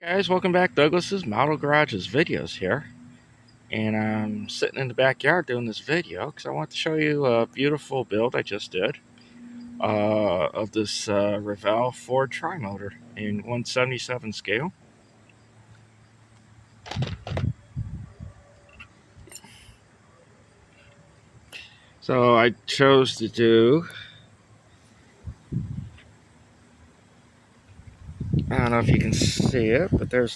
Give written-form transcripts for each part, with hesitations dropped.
Guys, welcome back. Douglas's Model Garage's videos here, and I'm sitting in the backyard doing this video because I want to show you a beautiful build I just did of this Revell Ford tri-motor in 177 scale. So I chose to do, I don't know if you can see it, but I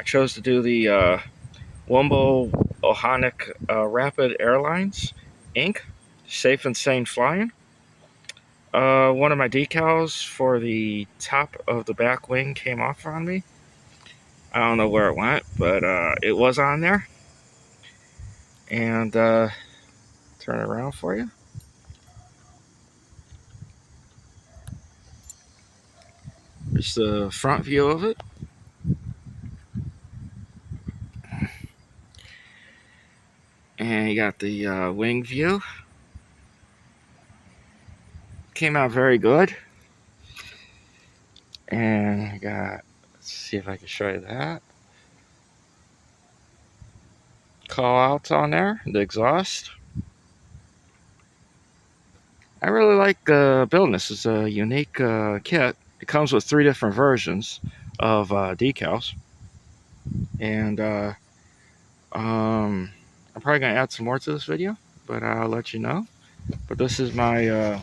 chose to do the Wombo Ohanic Rapid Airlines Inc. Safe and Sane Flying. One of my decals for the top of the back wing came off on me. I don't know where it went, but it was on there. And turn it around for you. Here's the front view of it. And you got the wing view. Came out very good. And I got, let's see if I can show you that. Call outs on there, the exhaust. I really like building this. It's a unique kit. It comes with 3 different versions of decals. And I'm probably going to add some more to this video, but I'll let you know. But this is my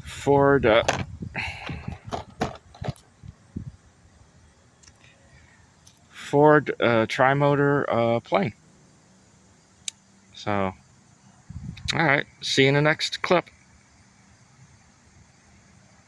Ford tri-motor plane. So, all right, see you in the next clip.